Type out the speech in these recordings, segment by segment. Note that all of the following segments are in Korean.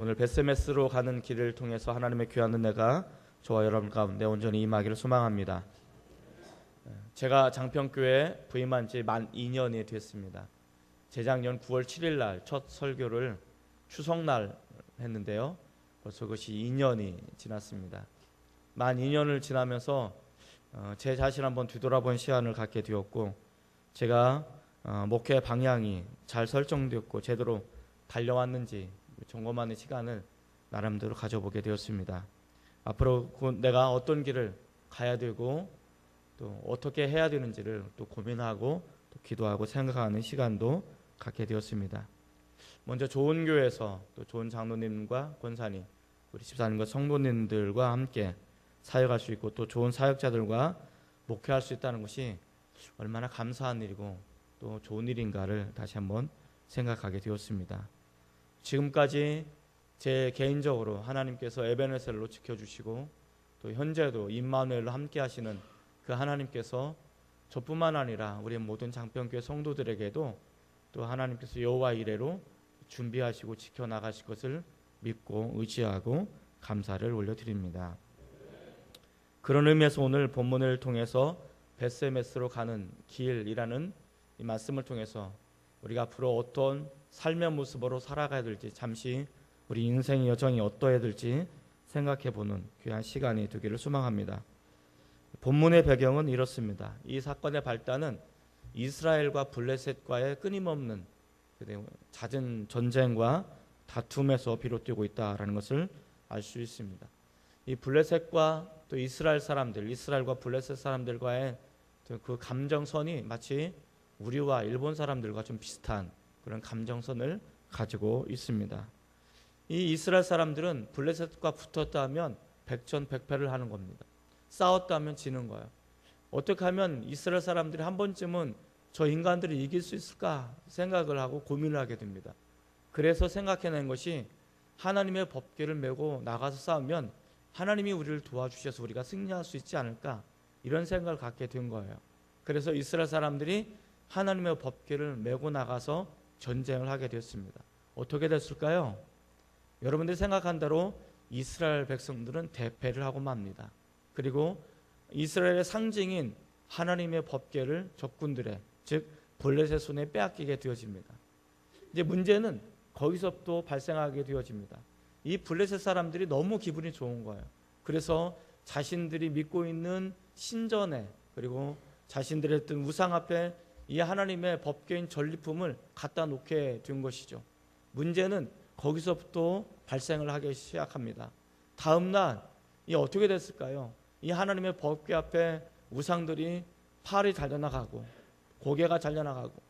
오늘 베세메스로 가는 길을 통해서 하나님의 귀한 은혜가 저와 여러분 가운데 온전히 임하기를 소망합니다. 제가 장평교회에 부임한 지 만 2년이 됐습니다. 재작년 9월 7일 날 첫 설교를 추석날 했는데요. 벌써 그것이 2년이 지났습니다. 만 2년을 지나면서 제 자신 한번 뒤돌아본 시간을 갖게 되었고, 제가 목회 방향이 잘 설정되었고 제대로 달려왔는지 점검하는 시간을 나름대로 가져보게 되었습니다. 앞으로 내가 어떤 길을 가야 되고 또 어떻게 해야 되는지를 또 고민하고 또 기도하고 생각하는 시간도 갖게 되었습니다. 먼저 좋은 교회에서 또 좋은 장로님과 권사님, 우리 집사님과 성도님들과 함께 사역할 수 있고 또 좋은 사역자들과 목회할 수 있다는 것이 얼마나 감사한 일이고 또 좋은 일인가를 다시 한번 생각하게 되었습니다. 지금까지 제 개인적으로 하나님께서 에베네셀로 지켜주시고 또 현재도 임마누엘로 함께 하시는 그 하나님께서 저뿐만 아니라 우리 모든 장평교회 성도들에게도 또 하나님께서 여호와 이레로 준비하시고 지켜나가실 것을 믿고 의지하고 감사를 올려드립니다. 그런 의미에서 오늘 본문을 통해서 베세메스로 가는 길이라는 이 말씀을 통해서 우리가 앞으로 어떤 삶의 모습으로 살아가야 될지, 잠시 우리 인생의 여정이 어떠해야 될지 생각해보는 귀한 시간이 되기를 소망합니다. 본문의 배경은 이렇습니다. 이 사건의 발단은 이스라엘과 블레셋과의 끊임없는 잦은 전쟁과 다툼에서 비롯되고 있다라는 것을 알 수 있습니다. 이 블레셋과 또 이스라엘 사람들, 이스라엘과 블레셋 사람들과의 그 감정선이 마치 우리와 일본 사람들과 좀 비슷한 그런 감정선을 가지고 있습니다. 이 이스라엘 사람들은 블레셋과 붙었다 하면 백전백패를 하는 겁니다. 싸웠다 하면 지는 거예요. 어떻게 하면 이스라엘 사람들이 한 번쯤은 저 인간들이 이길 수 있을까 생각을 하고 고민을 하게 됩니다. 그래서 생각해낸 것이 하나님의 법궤를 메고 나가서 싸우면 하나님이 우리를 도와주셔서 우리가 승리할 수 있지 않을까, 이런 생각을 갖게 된 거예요. 그래서 이스라엘 사람들이 하나님의 법궤를 메고 나가서 전쟁을 하게 되었습니다. 어떻게 됐을까요? 여러분들이 생각한 대로 이스라엘 백성들은 대패를 하고 맙니다. 그리고 이스라엘의 상징인 하나님의 법궤를 적군들의, 즉 블레셋 손에 빼앗기게 되어집니다. 이제 문제는 거기서부터 발생하게 되어집니다. 이 블레셋 사람들이 너무 기분이 좋은 거예요. 그래서 자신들이 믿고 있는 신전에, 그리고 자신들의 어떤 우상 앞에 이 하나님의 법궤인 전리품을 갖다 놓게 된 것이죠. 문제는 거기서부터 발생을 하기 시작합니다. 다음 날 이 어떻게 됐을까요? 이 하나님의 법궤 앞에 우상들이 팔이 잘려나가고 고개가 잘려나가고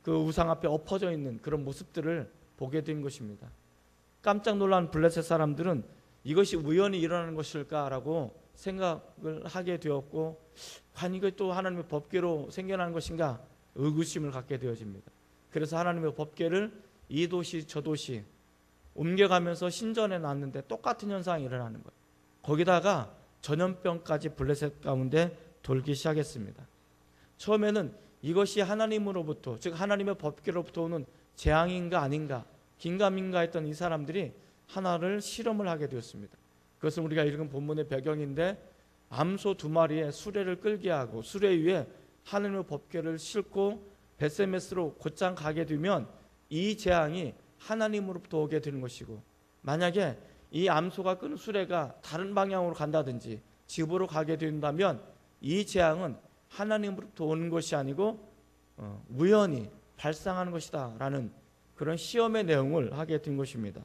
그 우상 앞에 엎어져 있는 그런 모습들을 보게 된 것입니다. 깜짝 놀란 블레셋 사람들은 이것이 우연히 일어나는 것일까라고 생각을 하게 되었고, 과연 이게 또 하나님의 법궤로 생겨나는 것인가 의구심을 갖게 되어집니다. 그래서 하나님의 법궤를 이 도시 저 도시 옮겨가면서 신전에 놨는데 똑같은 현상이 일어나는 거예요. 거기다가 전염병까지 블레셋 가운데 돌기 시작했습니다. 처음에는 이것이 하나님으로부터, 즉 하나님의 법궤로부터 오는 재앙인가 아닌가, 긴가민가 했던 이 사람들이 하나를 실험을 하게 되었습니다. 그것은 우리가 읽은 본문의 배경인데, 암소 2마리에 수레를 끌게 하고 수레 위에 하나님의 법궤를 싣고 베세메스로 곧장 가게 되면 이 재앙이 하나님으로부터 오게 되는 것이고, 만약에 이 암소가 끄는 수레가 다른 방향으로 간다든지 집으로 가게 된다면 이 재앙은 하나님으로부터 오는 것이 아니고 우연히 발생하는 것이다 라는 그런 시험의 내용을 하게 된 것입니다.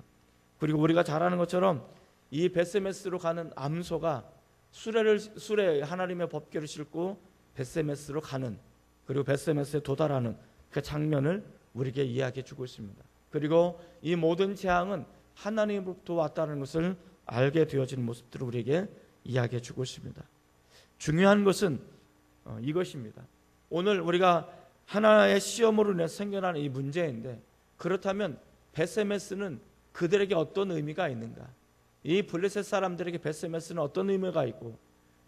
그리고 우리가 잘 아는 것처럼 이 베세메스로 가는 암소가 수레 하나님의 법궤를 싣고 베세메스로 가는, 그리고 베세메스에 도달하는 그 장면을 우리에게 이야기해 주고 있습니다. 그리고 이 모든 재앙은 하나님으로부터 왔다는 것을 알게 되어지는 모습들을 우리에게 이야기해 주고 있습니다. 중요한 것은 이것입니다. 오늘 우리가 하나의 시험으로 인해 생겨나는 이 문제인데, 그렇다면 베세메스는 그들에게 어떤 의미가 있는가? 이 블레셋 사람들에게 베세메스는 어떤 의미가 있고,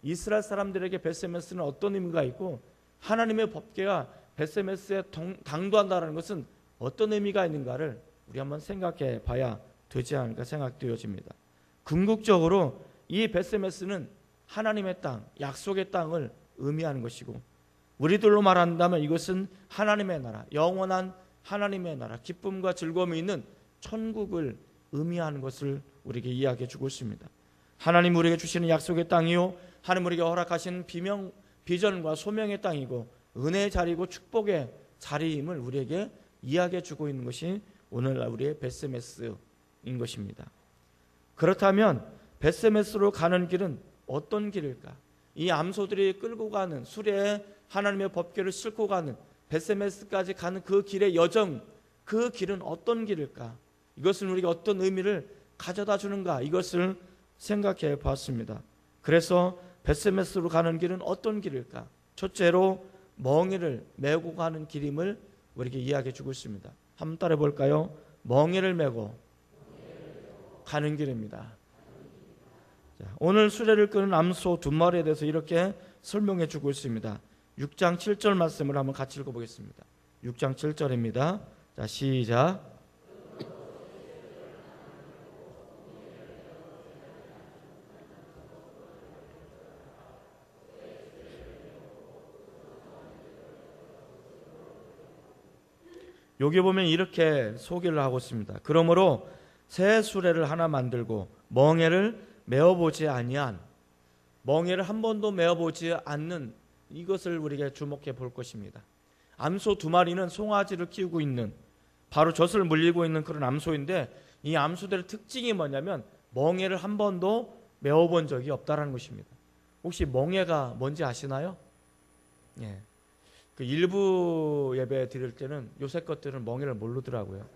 이스라엘 사람들에게 베세메스는 어떤 의미가 있고, 하나님의 법궤가 베세메스에 당도한다는 것은 어떤 의미가 있는가를 우리 한번 생각해 봐야 되지 않을까 생각되어집니다. 궁극적으로 이 벳세메스는 하나님의 땅, 약속의 땅을 의미하는 것이고, 우리들로 말한다면 이것은 하나님의 나라, 영원한 하나님의 나라, 기쁨과 즐거움이 있는 천국을 의미하는 것을 우리에게 이야기해 주고 있습니다. 하나님 우리에게 주시는 약속의 땅이요, 하나님 우리에게 허락하신 비전과 소명의 땅이고 은혜의 자리고 축복의 자리임을 우리에게 이야기해 주고 있는 것이 오늘날 우리의 벳세메스인 것입니다. 그렇다면 벳세메스로 가는 길은 어떤 길일까? 이 암소들이 끌고 가는 수레에 하나님의 법궤를 싣고 가는 벳세메스까지 가는 그 길의 여정, 그 길은 어떤 길일까? 이것은 우리가 어떤 의미를 가져다 주는가? 이것을 생각해 봤습니다. 그래서 벳세메스로 가는 길은 어떤 길일까? 첫째로 멍에를 메고 가는 길임을 우리에게 이야기해 주고 있습니다. 한번 따라해 볼까요? 멍에를 메고 가는 길입니다. 자, 오늘 수레를 끄는 암소 두 마리에 대해서 이렇게 설명해 주고 있습니다. 6장 7절 말씀을 한번 같이 읽어보겠습니다. 6장 7절입니다. 자, 시작. 여기 보면 이렇게 소개를 하고 있습니다. 그러므로 새 수레를 하나 만들고 멍에를 메어보지 아니한, 멍에를 한 번도 메어보지 않는 이것을 우리가 주목해 볼 것입니다. 암소 두 마리는 송아지를 키우고 있는, 바로 젖을 물리고 있는 그런 암소인데, 이 암소들의 특징이 뭐냐면 멍에를 한 번도 메어본 적이 없다는 것입니다. 혹시 멍에가 뭔지 아시나요? 예. 그 일부 예배 드릴 때는 요새 것들은 멍에를 모르더라고요.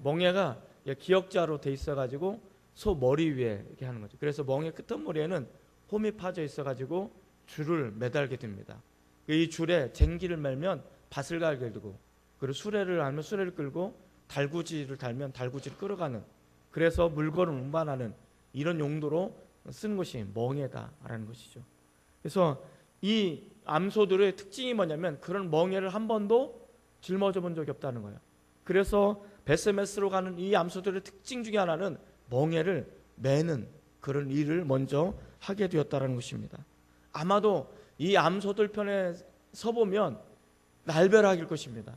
멍에가 기역자로 돼 있어가지고 소 머리 위에 이렇게 하는 거죠. 그래서 멍에 끄트머리에는 홈이 파져 있어가지고 줄을 매달게 됩니다. 이 줄에 쟁기를 매면 밭을 갈게 되고, 그리고 수레를 알면 수레를 끌고 달구지를 달면 달구지를 끌어가는, 그래서 물건을 운반하는 이런 용도로 쓰는 것이 멍에다라는 것이죠. 그래서 이 암소들의 특징이 뭐냐면 그런 멍에를 한 번도 짊어져 본 적이 없다는 거예요. 그래서 벳세메스로 가는 이 암소들의 특징 중에 하나는 멍에를 매는 그런 일을 먼저 하게 되었다는 것입니다. 아마도 이 암소들 편에 서보면 날벼락일 것입니다.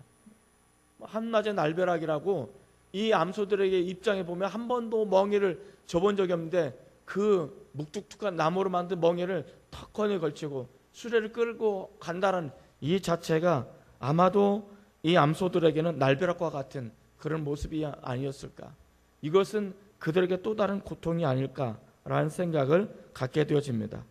한낮의 날벼락이라고, 이 암소들에게 입장에 보면 한 번도 멍에를 져본 적이 없는데 그 묵뚝뚝한 나무로 만든 멍에를 턱건에 걸치고 수레를 끌고 간다는 이 자체가 아마도 이 암소들에게는 날벼락과 같은 그런 모습이 아니었을까. 이것은 그들에게 또 다른 고통이 아닐까라는 생각을 갖게 되어집니다.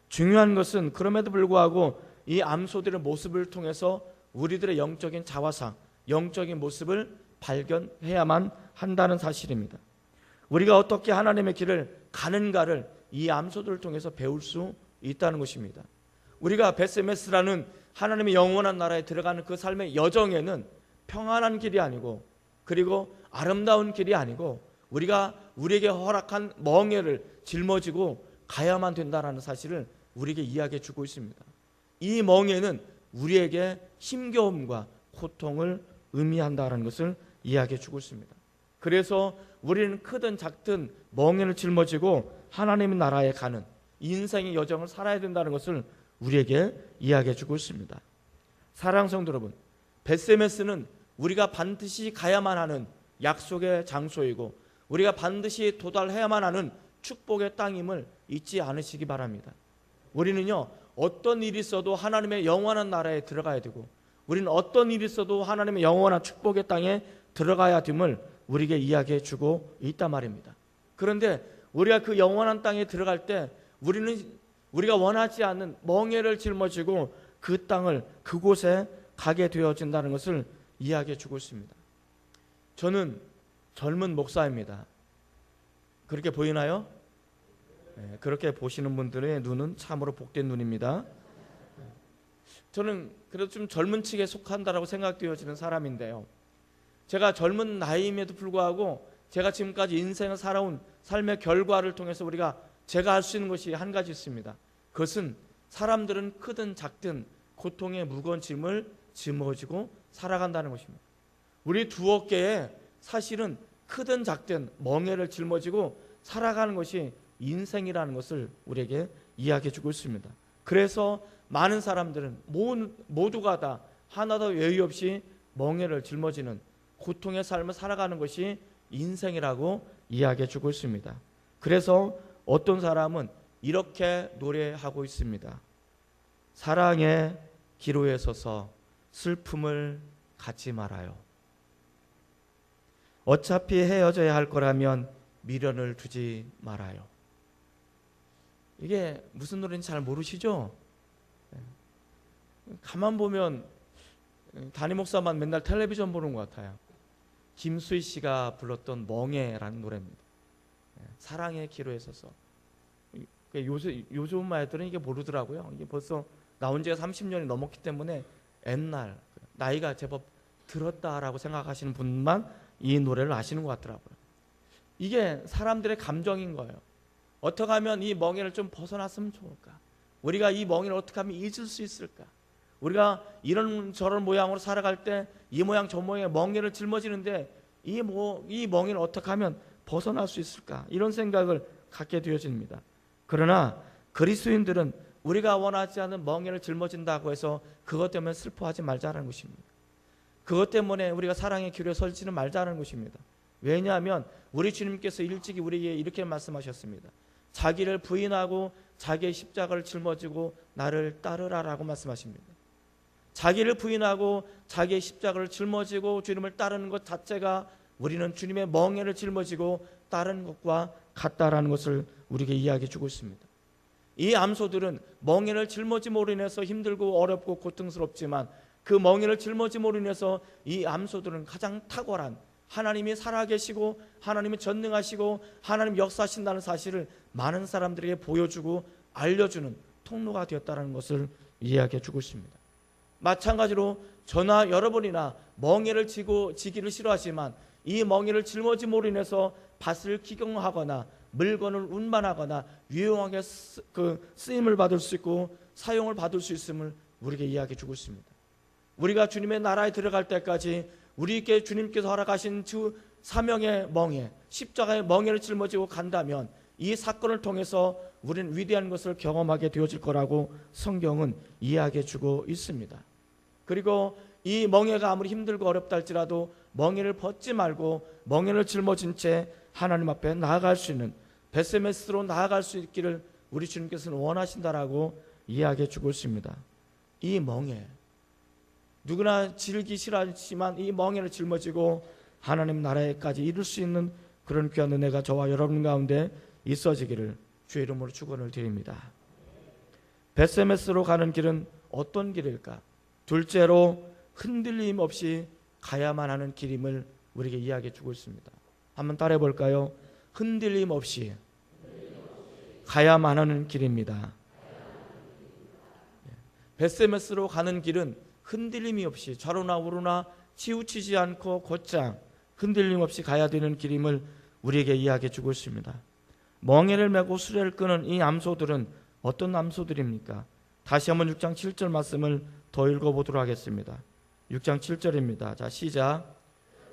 중요한 것은 그럼에도 불구하고 이 암소들의 모습을 통해서 우리들의 영적인 자화상, 영적인 모습을 발견해야만 한다는 사실입니다. 우리가 어떻게 하나님의 길을 가는가를 이 암소들을 통해서 배울 수 있다는 것입니다. 우리가 벳세메스라는 하나님의 영원한 나라에 들어가는 그 삶의 여정에는 평안한 길이 아니고, 그리고 아름다운 길이 아니고, 우리가 우리에게 허락한 멍에를 짊어지고 가야만 된다는 사실을 우리에게 이야기해 주고 있습니다. 이 멍에는 우리에게 힘겨움과 고통을 의미한다는 것을 이야기해 주고 있습니다. 그래서 우리는 크든 작든 멍에를 짊어지고 하나님의 나라에 가는 인생의 여정을 살아야 된다는 것을 우리에게 이야기해 주고 있습니다. 사랑하는 성도 여러분, 벳세메스는 우리가 반드시 가야만 하는 약속의 장소이고 우리가 반드시 도달해야만 하는 축복의 땅임을 잊지 않으시기 바랍니다. 우리는요, 어떤 일이 있어도 하나님의 영원한 나라에 들어가야 되고, 우리는 어떤 일이 있어도 하나님의 영원한 축복의 땅에 들어가야 됨을 우리에게 이야기해 주고 있단 말입니다. 그런데 우리가 그 영원한 땅에 들어갈 때 우리가 원하지 않는 멍에를 짊어지고 그 땅을, 그곳에 가게 되어진다는 것을 이야기해 주고 있습니다. 저는 젊은 목사입니다. 그렇게 보이나요? 네, 그렇게 보시는 분들의 눈은 참으로 복된 눈입니다. 저는 그래도 좀 젊은 층에 속한다라고 생각되어지는 사람인데요, 제가 젊은 나이임에도 불구하고 제가 지금까지 인생을 살아온 삶의 결과를 통해서 제가 할 수 있는 것이 한 가지 있습니다. 그것은 사람들은 크든 작든 고통의 무거운 짐을 짊어지고 살아간다는 것입니다. 우리 두 어깨에 사실은 크든 작든 멍에를 짊어지고 살아가는 것이 인생이라는 것을 우리에게 이야기해 주고 있습니다. 그래서 많은 사람들은 모두가 다 하나도 예의 없이 멍에를 짊어지는 고통의 삶을 살아가는 것이 인생이라고 이야기해 주고 있습니다. 그래서 어떤 사람은 이렇게 노래하고 있습니다. 사랑의 기로에 서서 슬픔을 갖지 말아요. 어차피 헤어져야 할 거라면 미련을 두지 말아요. 이게 무슨 노래인지 잘 모르시죠? 가만 보면 담임 목사만 맨날 텔레비전 보는 것 같아요. 김수희 씨가 불렀던 멍해라는 노래입니다. 사랑의 기로에 서서. 요즘 아이들은 이게 모르더라고요. 이게 벌써 나온 지가 30년이 넘었기 때문에 옛날 나이가 제법 들었다라고 생각하시는 분만 이 노래를 아시는 것 같더라고요. 이게 사람들의 감정인 거예요. 어떻게 하면 이 멍해를 좀 벗어났으면 좋을까? 우리가 이 멍해를 어떻게 하면 잊을 수 있을까? 우리가 이런 저런 모양으로 살아갈 때 이 모양 저 모양의 멍해를 짊어지는데 이 멍해를 어떻게 하면 벗어날 수 있을까? 이런 생각을 갖게 되어집니다. 그러나 그리스도인들은 우리가 원하지 않은 멍해를 짊어진다고 해서 그것 때문에 슬퍼하지 말자는 것입니다. 그것 때문에 우리가 사랑의 길에 설지는 말자는 것입니다. 왜냐하면 우리 주님께서 일찍이 우리에게 이렇게 말씀하셨습니다. 자기를 부인하고 자기의 십자가를 짊어지고 나를 따르라라고 말씀하십니다. 자기를 부인하고 자기의 십자가를 짊어지고 주님을 따르는 것 자체가 우리는 주님의 멍에를 짊어지고 따르는 것과 같다라는 것을 우리에게 이야기해 주고 있습니다. 이 암소들은 멍에를 짊어짐으로 인해서 힘들고 어렵고 고통스럽지만 그 멍에를 짊어짐으로 인해서 이 암소들은 가장 탁월한 하나님이 살아계시고 하나님이 전능하시고 하나님 역사하신다는 사실을 많은 사람들에게 보여주고 알려주는 통로가 되었다는 것을 이야기해 주고 있습니다. 마찬가지로 저나 여러분이나 멍에를 지기를 싫어하지만 이 멍에를 짊어짐으로 인해서 밭을 기경하거나 물건을 운반하거나 유용하게 쓰임을 받을 수 있고 사용을 받을 수 있음을 우리에게 이야기해 주고 있습니다. 우리가 주님의 나라에 들어갈 때까지 우리에게 주님께서 허락하신 주 사명의 멍에, 십자가의 멍에를 짊어지고 간다면 이 사건을 통해서 우리는 위대한 것을 경험하게 되어질 거라고 성경은 이야기해 주고 있습니다. 그리고 이 멍에가 아무리 힘들고 어렵다 할지라도 멍에를 벗지 말고 멍에를 짊어진 채 하나님 앞에 나아갈 수 있는 벳세메스로 나아갈 수 있기를 우리 주님께서는 원하신다라고 이야기해 주고 있습니다. 이 멍에 누구나 지르기 싫어하지만 이 멍에를 짊어지고 하나님 나라에까지 이룰 수 있는 그런 귀한 은혜가 저와 여러분 가운데 있어지기를 주의 이름으로 축원을 드립니다. 벳세메스로 가는 길은 어떤 길일까? 둘째로 흔들림 없이 가야만 하는 길임을 우리에게 이야기해 주고 있습니다. 한번 따라해 볼까요? 흔들림 없이 가야만 하는 길입니다. 벳세메스로 가는 길은 흔들림이 없이 좌로나 우로나 치우치지 않고 곧장 흔들림 없이 가야 되는 길임을 우리에게 이야기해 주고 있습니다. 멍에를 메고 수레를 끄는 이 암소들은 어떤 암소들입니까? 다시 한번 6장 7절 말씀을 더 읽어보도록 하겠습니다. 6장 7절입니다. 자, 시작.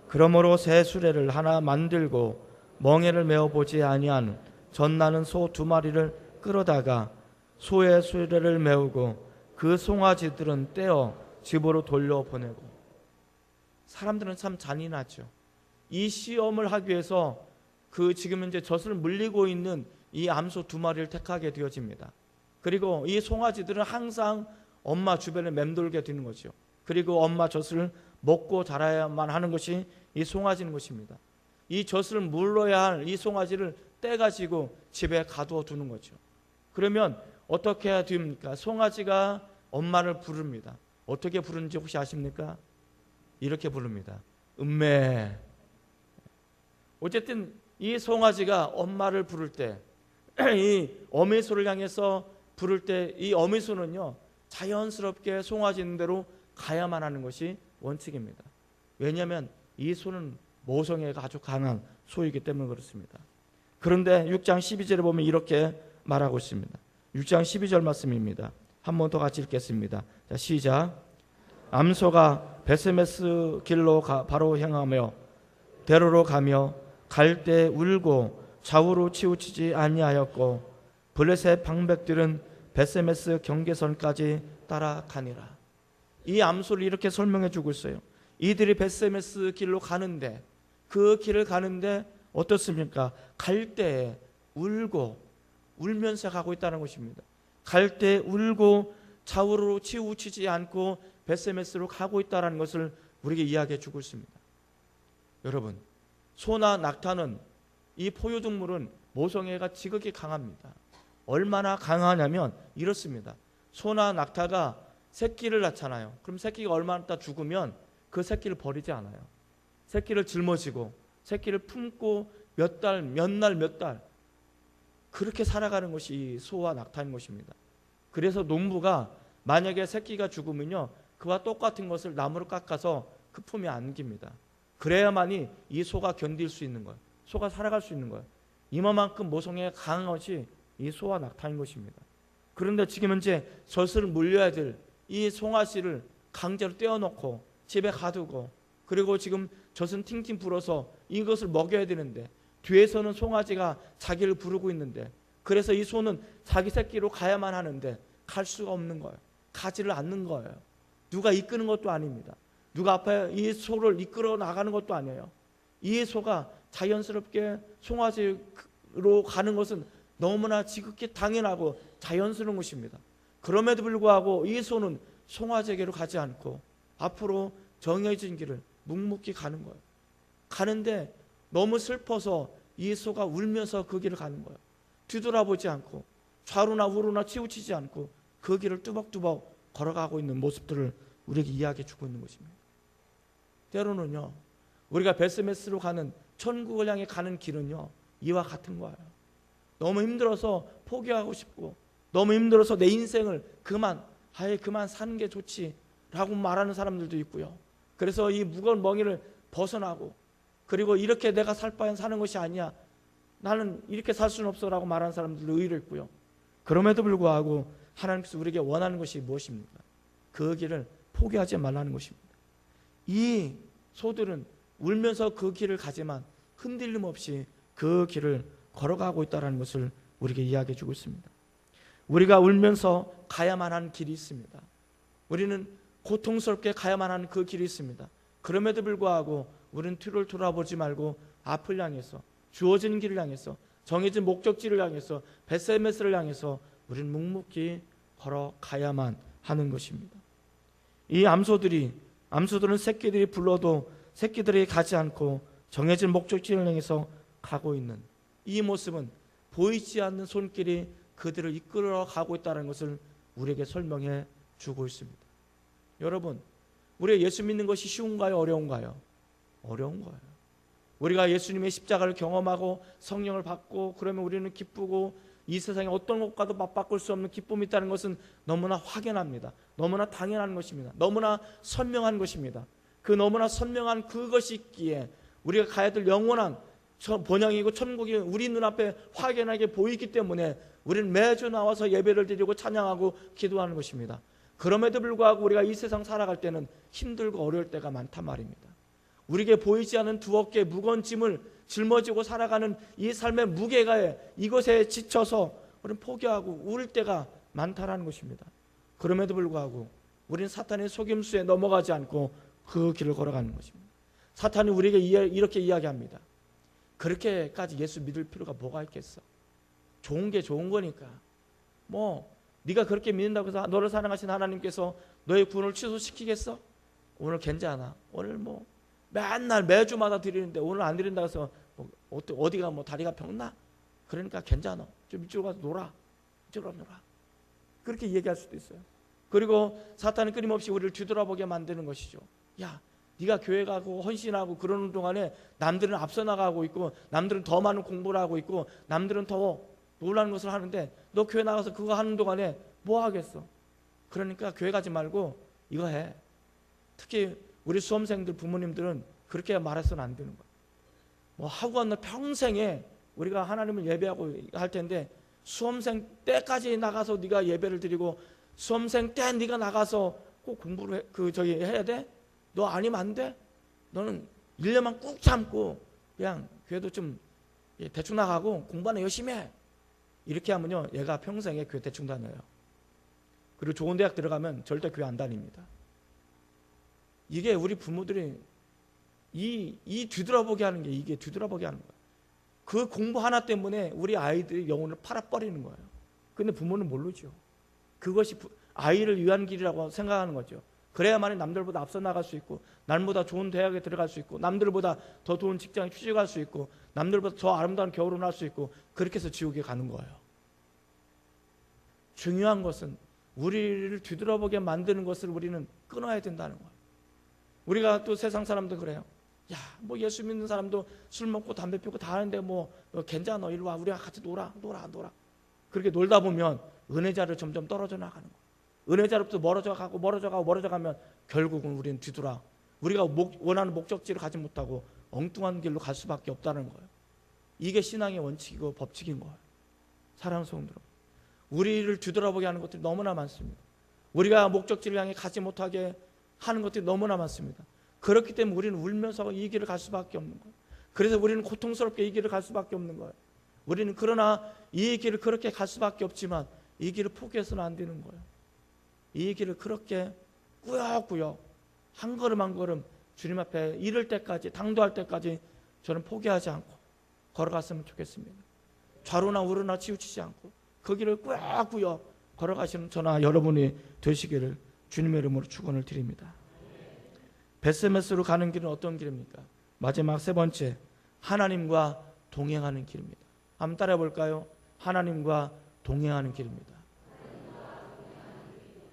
그러므로 새 수레를 하나 만들고 멍에를 메어보지 아니한 젖나는 소 2마리를 끌어다가 소의 수레를 메우고 그 송아지들은 떼어 집으로 돌려보내고. 사람들은 참 잔인하죠. 이 시험을 하기 위해서 지금 현재 젖을 물리고 있는 이 암소 2마리를 택하게 되어집니다. 그리고 이 송아지들은 항상 엄마 주변에 맴돌게 되는 거죠. 그리고 엄마 젖을 먹고 자라야만 하는 것이 이 송아지인 것입니다. 이 젖을 물러야 할 이 송아지를 떼가지고 집에 가두어 두는 거죠. 그러면 어떻게 해야 됩니까? 송아지가 엄마를 부릅니다. 어떻게 부르는지 혹시 아십니까? 이렇게 부릅니다. 음메. 어쨌든 이 송아지가 엄마를 부를 때, 이 어미소를 향해서 부를 때 이 어미소는요 자연스럽게 송아지는 대로 가야만 하는 것이 원칙입니다. 왜냐하면 이 소는 모성애가 아주 강한 소이기 때문에 그렇습니다. 그런데 6장 12절에 보면 이렇게 말하고 있습니다. 6장 12절 말씀입니다. 한 번 더 같이 읽겠습니다. 자, 시작. 암소가 벳세메스 길로 바로 향하며 대로로 가며 갈 때 울고 좌우로 치우치지 아니하였고 블레셋 방백들은 베세메스 경계선까지 따라가니라. 이 암소를 이렇게 설명해 주고 있어요. 이들이 베세메스 길로 가는데, 그 길을 가는데 어떻습니까? 갈 때 울고 울면서 가고 있다는 것입니다. 갈 때 울고 좌우로 치우치지 않고 베세메스로 가고 있다는 것을 우리에게 이야기해 주고 있습니다. 여러분, 소나 낙타는, 이 포유동물은 모성애가 지극히 강합니다. 얼마나 강하냐면 이렇습니다. 소나 낙타가 새끼를 낳잖아요. 그럼 새끼가 얼마나 있다 죽으면 그 새끼를 버리지 않아요. 새끼를 짊어지고 새끼를 품고 몇 달, 몇 달 그렇게 살아가는 것이 이 소와 낙타인 것입니다. 그래서 농부가 만약에 새끼가 죽으면요, 그와 똑같은 것을 나무로 깎아서 그 품에 안깁니다. 그래야만이 이 소가 견딜 수 있는 거예요. 소가 살아갈 수 있는 거예요. 이만큼 모성애가 강한 것이 이 소와 낙타인 것입니다. 그런데 지금 현재 젖을 물려야 될 이 송아씨를 강제로 떼어놓고 집에 가두고, 그리고 지금 젖은 팅팅 불어서 이것을 먹여야 되는데 뒤에서는 송아지가 자기를 부르고 있는데, 그래서 이 소는 자기 새끼로 가야만 하는데 갈 수가 없는 거예요. 가지를 않는 거예요. 누가 이끄는 것도 아닙니다. 누가 앞에 이 소를 이끌어 나가는 것도 아니에요. 이 소가 자연스럽게 송아지로 가는 것은 너무나 지극히 당연하고 자연스러운 것입니다. 그럼에도 불구하고 이 소는 송아지에게로 가지 않고 앞으로 정해진 길을 묵묵히 가는 거예요. 가는데 너무 슬퍼서 이 소가 울면서 그 길을 가는 거예요. 뒤돌아보지 않고 좌로나 우로나 치우치지 않고 그 길을 뚜벅뚜벅 걸어가고 있는 모습들을 우리에게 이야기해 주고 있는 것입니다. 때로는요, 우리가 베스메스로 가는, 천국을 향해 가는 길은요, 이와 같은 거예요. 너무 힘들어서 포기하고 싶고, 너무 힘들어서 내 인생을 그만 사는 게 좋지 라고 말하는 사람들도 있고요. 그래서 이 무거운 멍에를 벗어나고, 그리고 이렇게 내가 살 바엔 사는 것이 아니야, 나는 이렇게 살 수는 없어 라고 말하는 사람들도 의외로 있고요. 그럼에도 불구하고 하나님께서 우리에게 원하는 것이 무엇입니까? 그 길을 포기하지 말라는 것입니다. 이 소들은 울면서 그 길을 가지만 흔들림 없이 그 길을 걸어가고 있다는 것을 우리에게 이야기해 주고 있습니다. 우리가 울면서 가야만 하는 길이 있습니다. 우리는 고통스럽게 가야만 하는 그 길이 있습니다. 그럼에도 불구하고 우리는 뒤를 돌아보지 말고 앞을 향해서, 주어진 길을 향해서, 정해진 목적지를 향해서, 베세메스를 향해서 우리는 묵묵히 걸어가야만 하는 것입니다. 이 암소들은 새끼들이 불러도 새끼들이 가지 않고 정해진 목적지를 향해서 가고 있는 이 모습은 보이지 않는 손길이 그들을 이끌어 가고 있다는 것을 우리에게 설명해 주고 있습니다. 여러분, 우리가 예수 믿는 것이 쉬운가요? 어려운가요? 어려운 거예요. 우리가 예수님의 십자가를 경험하고 성령을 받고 그러면 우리는 기쁘고, 이 세상에 어떤 것과도 맞바꿀 수 없는 기쁨이 있다는 것은 너무나 확연합니다. 너무나 당연한 것입니다. 너무나 선명한 것입니다. 그 너무나 선명한 그것이 있기에 우리가 가야 될 영원한 본향이고 천국이 우리 눈앞에 확연하게 보이기 때문에 우리는 매주 나와서 예배를 드리고 찬양하고 기도하는 것입니다. 그럼에도 불구하고 우리가 이 세상 살아갈 때는 힘들고 어려울 때가 많단 말입니다. 우리에게 보이지 않는 두 어깨의 무거운 짐을 짊어지고 살아가는 이 삶의 무게가 이것에 지쳐서 우리는 포기하고 울 때가 많다는 것입니다. 그럼에도 불구하고 우리는 사탄의 속임수에 넘어가지 않고 그 길을 걸어가는 것입니다. 사탄이 우리에게 이렇게 이야기합니다. 그렇게까지 예수 믿을 필요가 뭐가 있겠어? 좋은 게 좋은 거니까. 네가 그렇게 믿는다고 해서 너를 사랑하신 하나님께서 너의 구원을 취소시키겠어? 오늘 괜찮아. 오늘 맨날 매주마다 드리는데 오늘 안 드린다고 해서 어디가 다리가 병나? 그러니까 괜찮아. 좀 이쪽으로 가서 놀아. 이쪽으로 놀아. 그렇게 얘기할 수도 있어요. 그리고 사탄은 끊임없이 우리를 뒤돌아보게 만드는 것이죠. 야, 네가 교회 가고 헌신하고 그러는 동안에 남들은 앞서 나가고 있고, 남들은 더 많은 공부를 하고 있고, 남들은 더 놀라는 것을 하는데 너 교회 나가서 그거 하는 동안에 뭐 하겠어? 그러니까 교회 가지 말고 이거 해. 특히 우리 수험생들 부모님들은 그렇게 말해서는 안 되는 거야. 하고 한 날 평생에 우리가 하나님을 예배하고 할 텐데, 수험생 때까지 나가서 네가 예배를 드리고 수험생 때 네가 나가서 꼭 공부를 해야 돼? 너 아니면 안 돼? 너는 1년만 꾹 참고 그냥 교회도 좀 대충 나가고 공부는 열심히 해. 이렇게 하면요, 얘가 평생에 교회 대충 다녀요. 그리고 좋은 대학 들어가면 절대 교회 안 다닙니다. 이게 우리 부모들이 이 뒤돌아보게 하는 게, 이게 뒤돌아보게 하는 거예요. 그 공부 하나 때문에 우리 아이들이 영혼을 팔아버리는 거예요. 근데 부모는 모르죠. 그것이 아이를 위한 길이라고 생각하는 거죠. 그래야만이 남들보다 앞서 나갈 수 있고, 남보다 좋은 대학에 들어갈 수 있고, 남들보다 더 좋은 직장에 취직할 수 있고, 남들보다 더 아름다운 결혼을 할 수 있고, 그렇게 해서 지옥에 가는 거예요. 중요한 것은 우리를 뒤돌아보게 만드는 것을 우리는 끊어야 된다는 거예요. 우리가 또 세상 사람도 그래요. 야, 뭐 예수 믿는 사람도 술 먹고 담배 피우고 다 하는데 뭐 괜찮아, 일로 와, 우리가 같이 놀아. 그렇게 놀다 보면 은혜자를 점점 떨어져 나가는 거예요. 은혜자로부터 멀어져 가면 결국은 우리는 뒤돌아 우리가 원하는 목적지를 가지 못하고 엉뚱한 길로 갈 수밖에 없다는 거예요. 이게 신앙의 원칙이고 법칙인 거예요. 사랑하는 성도들, 우리를 뒤돌아보게 하는 것들이 너무나 많습니다. 우리가 목적지를 향해 가지 못하게 하는 것들이 너무나 많습니다. 그렇기 때문에 우리는 울면서 이 길을 갈 수밖에 없는 거예요. 그래서 우리는 고통스럽게 이 길을 갈 수밖에 없는 거예요. 우리는 그러나 이 길을 그렇게 갈 수밖에 없지만 이 길을 포기해서는 안 되는 거예요. 이 길을 그렇게 꾸역꾸역 한 걸음 한 걸음 주님 앞에 이를 때까지, 당도할 때까지 저는 포기하지 않고 걸어갔으면 좋겠습니다. 좌로나 우로나 치우치지 않고 그 길을 꾸역꾸역 걸어가시는 저나 여러분이 되시기를 주님의 이름으로 축원을 드립니다. 베스메스로 가는 길은 어떤 길입니까? 마지막 세 번째, 하나님과 동행하는 길입니다. 한번 따라해 볼까요? 하나님과 동행하는 길입니다.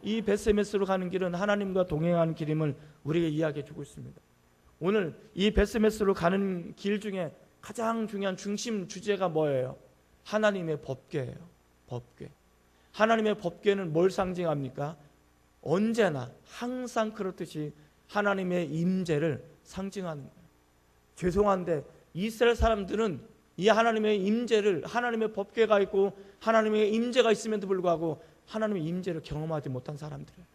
이 베스메스로 가는 길은 하나님과 동행하는 길임을 우리에게 이야기해 주고 있습니다. 오늘 이 베스메스로 가는 길 중에 가장 중요한 중심 주제가 뭐예요? 하나님의 법궤예요. 법궤. 하나님의 법궤는 뭘 상징합니까? 언제나 항상 그렇듯이 하나님의 임재를 상징하는 거예요. 죄송한데 이스라엘 사람들은 이 하나님의 임재를, 하나님의 법궤가 있고 하나님의 임재가 있음에도 불구하고 하나님의 임재를 경험하지 못한 사람들이에요.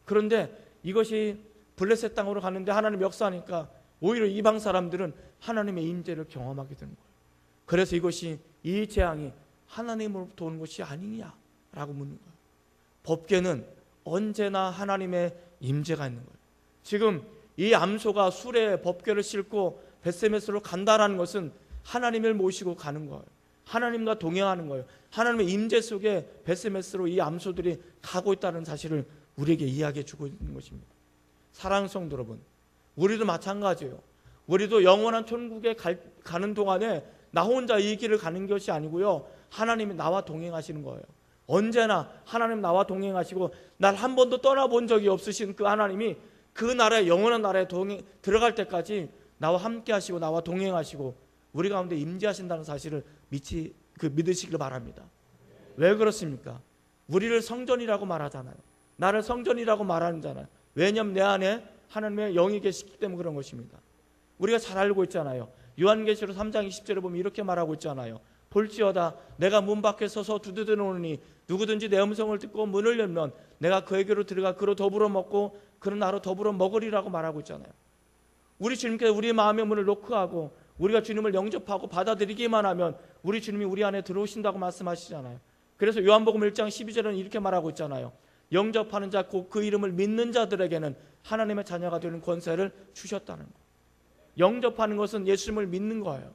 그런데 이것이 블레셋 땅으로 가는데 하나님 역사하니까 오히려 이방 사람들은 하나님의 임재를 경험하게 되는 거예요. 그래서 이것이, 이 재앙이 하나님으로부터 오는 것이 아니냐라고 묻는 거예요. 법궤는 언제나 하나님의 임재가 있는 거예요. 지금 이 암소가 수레에 법궤를 싣고 베스메스로 간다라는 것은 하나님을 모시고 가는 거예요. 하나님과 동행하는 거예요. 하나님의 임재 속에 베스메스로 이 암소들이 가고 있다는 사실을 우리에게 이야기해 주고 있는 것입니다. 사랑하는 성도 여러분, 우리도 마찬가지예요. 우리도 영원한 천국에 가는 동안에 나 혼자 이 길을 가는 것이 아니고요, 하나님이 나와 동행하시는 거예요. 언제나 하나님 나와 동행하시고 날 한 번도 떠나본 적이 없으신 그 하나님이 그 나라에, 영원한 나라에 들어갈 때까지 나와 함께 하시고 나와 동행하시고 우리 가운데 임재하신다는 사실을 믿으시길 바랍니다. 왜 그렇습니까? 우리를 성전이라고 말하잖아요. 나를 성전이라고 말하잖아요. 왜냐하면 내 안에 하나님의 영이 계시기 때문에 그런 것입니다. 우리가 잘 알고 있잖아요. 요한계시록 3장 20절에 보면 이렇게 말하고 있잖아요. 볼지어다 내가 문 밖에 서서 두드려노니 누구든지 내 음성을 듣고 문을 열면 내가 그에게로 들어가 그로 더불어 먹고 그는 나로 더불어 먹으리라고 말하고 있잖아요. 우리 주님께서 우리의 마음의 문을 노크하고 우리가 주님을 영접하고 받아들이기만 하면 우리 주님이 우리 안에 들어오신다고 말씀하시잖아요. 그래서 요한복음 1장 12절에는 이렇게 말하고 있잖아요. 영접하는 자 곧 그 이름을 믿는 자들에게는 하나님의 자녀가 되는 권세를 주셨다는 거예요. 영접하는 것은 예수님을 믿는 거예요.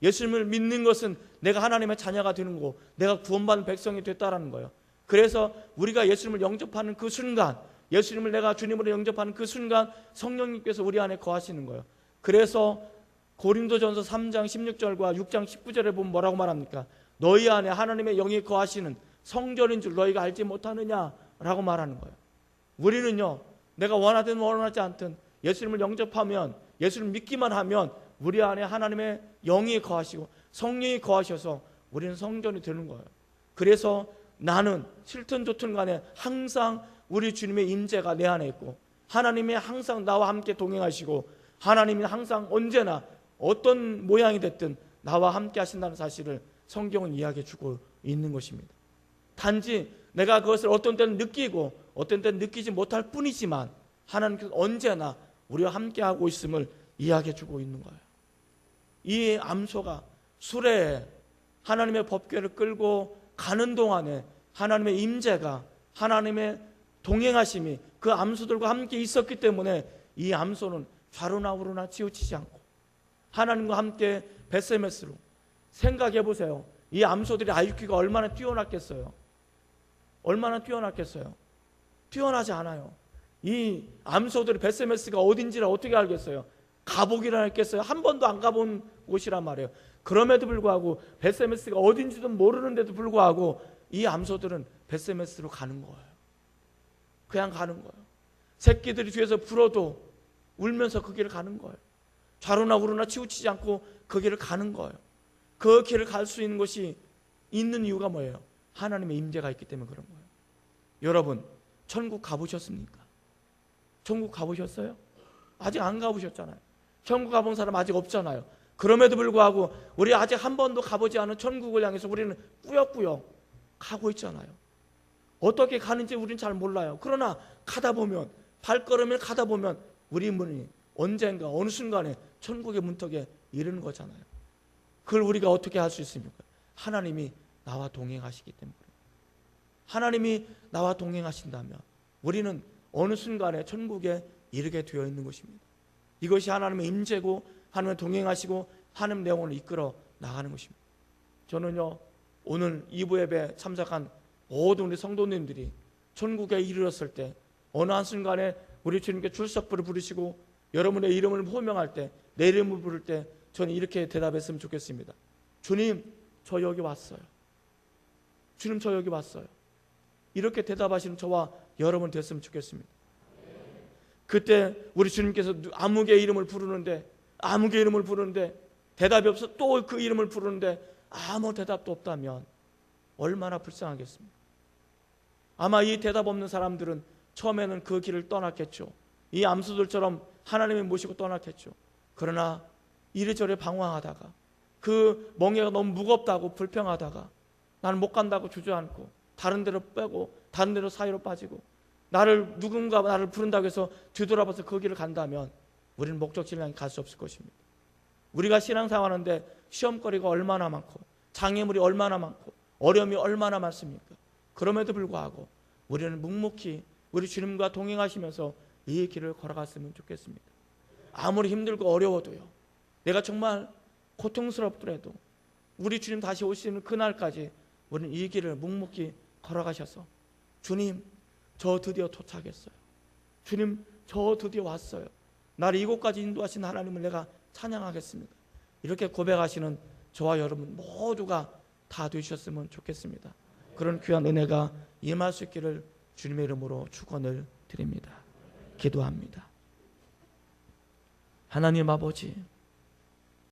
예수님을 믿는 것은 내가 하나님의 자녀가 되는 거고 내가 구원받은 백성이 됐다라는 거예요. 그래서 우리가 예수님을 영접하는 그 순간, 예수님을 내가 주님으로 영접하는 그 순간 성령님께서 우리 안에 거하시는 거예요. 그래서 고린도전서 3장 16절과 6장 19절에 보면 뭐라고 말합니까? 너희 안에 하나님의 영이 거하시는 성전인 줄 너희가 알지 못하느냐라고 말하는 거예요. 우리는요, 내가 원하든 원하지 않든 예수님을 영접하면, 예수님을 믿기만 하면 우리 안에 하나님의 영이 거하시고 성령이 거하셔서 우리는 성전이 되는 거예요. 그래서 나는 싫든 좋든 간에 항상 우리 주님의 임재가 내 안에 있고 하나님이 항상 나와 함께 동행하시고 하나님이 항상 언제나 어떤 모양이 됐든 나와 함께 하신다는 사실을 성경은 이야기해 주고 있는 것입니다. 단지 내가 그것을 어떤 때는 느끼고 어떤 때는 느끼지 못할 뿐이지만 하나님께서 언제나 우리와 함께 하고 있음을 이야기해 주고 있는 거예요. 이 암소가 수레에 하나님의 법궤를 끌고 가는 동안에 하나님의 임재가, 하나님의 동행하심이 그 암소들과 함께 있었기 때문에 이 암소는 좌로나 우로나 치우치지 않고 하나님과 함께 벳세메스로. 생각해 보세요. 이 암소들의 IQ가 얼마나 뛰어났겠어요? 얼마나 뛰어났겠어요? 뛰어나지 않아요. 이 암소들의 벳세메스가 어딘지를 어떻게 알겠어요? 가보기를 했겠어요? 한 번도 안 가본 곳이란 말이에요. 그럼에도 불구하고 벳세메스가 어딘지도 모르는데도 불구하고 이 암소들은 벳세메스로 가는 거예요. 그냥 가는 거예요. 새끼들이 뒤에서 불어도 울면서 그 길을 가는 거예요. 좌로나 우로나 치우치지 않고 그 길을 가는 거예요. 그 길을 갈 수 있는 것이 있는 이유가 뭐예요? 하나님의 임재가 있기 때문에 그런 거예요. 여러분, 천국 가보셨습니까? 천국 가보셨어요? 아직 안 가보셨잖아요. 천국 가본 사람 아직 없잖아요. 그럼에도 불구하고 우리 아직 한 번도 가보지 않은 천국을 향해서 우리는 꾸역꾸역 가고 있잖아요. 어떻게 가는지 우리는 잘 몰라요. 그러나 가다 보면, 발걸음을 가다 보면 우리 문이 언젠가 어느 순간에 천국의 문턱에 이르는 거잖아요. 그걸 우리가 어떻게 할 수 있습니까? 하나님이 나와 동행하시기 때문에. 하나님이 나와 동행하신다면 우리는 어느 순간에 천국에 이르게 되어 있는 것입니다. 이것이 하나님의 임재고 하나님의 동행하시고 하나님 내용을 이끌어 나가는 것입니다. 저는요, 오늘 2부 예배 참석한 모든 우리 성도님들이 천국에 이르렀을 때 어느 한순간에 우리 주님께 출석부를 부르시고 여러분의 이름을 호명할 때, 내 이름을 부를 때 저는 이렇게 대답했으면 좋겠습니다. 주님, 저 여기 왔어요. 주님, 저 여기 왔어요. 이렇게 대답하시는 저와 여러분 됐으면 좋겠습니다. 그때 우리 주님께서 아무개 이름을 부르는데 대답이 없어 또 그 이름을 부르는데 아무 대답도 없다면 얼마나 불쌍하겠습니까? 아마 이 대답 없는 사람들은 처음에는 그 길을 떠났겠죠. 이 암수들처럼 하나님을 모시고 떠났겠죠. 그러나 이래저래 방황하다가 그 멍에가 너무 무겁다고 불평하다가 나는 못 간다고 주저앉고 다른 데로 빼고 다른 데로 사이로 빠지고 누군가 나를 부른다고 해서 뒤돌아봐서 그 길을 간다면 우리는 목적지를 향해 갈 수 없을 것입니다. 우리가 신앙생활하는데 시험거리가 얼마나 많고 장애물이 얼마나 많고 어려움이 얼마나 많습니까? 그럼에도 불구하고 우리는 묵묵히 우리 주님과 동행하시면서 이 길을 걸어갔으면 좋겠습니다. 아무리 힘들고 어려워도요, 내가 정말 고통스럽더라도 우리 주님 다시 오시는 그날까지 우리는 이 길을 묵묵히 걸어가셔서 주님, 저 드디어 도착했어요. 주님, 저 드디어 왔어요. 나를 이곳까지 인도하신 하나님을 내가 찬양하겠습니다. 이렇게 고백하시는 저와 여러분 모두가 다 되셨으면 좋겠습니다. 그런 귀한 은혜가 임할 수 있기를 주님의 이름으로 축원을 드립니다. 기도합니다. 하나님 아버지,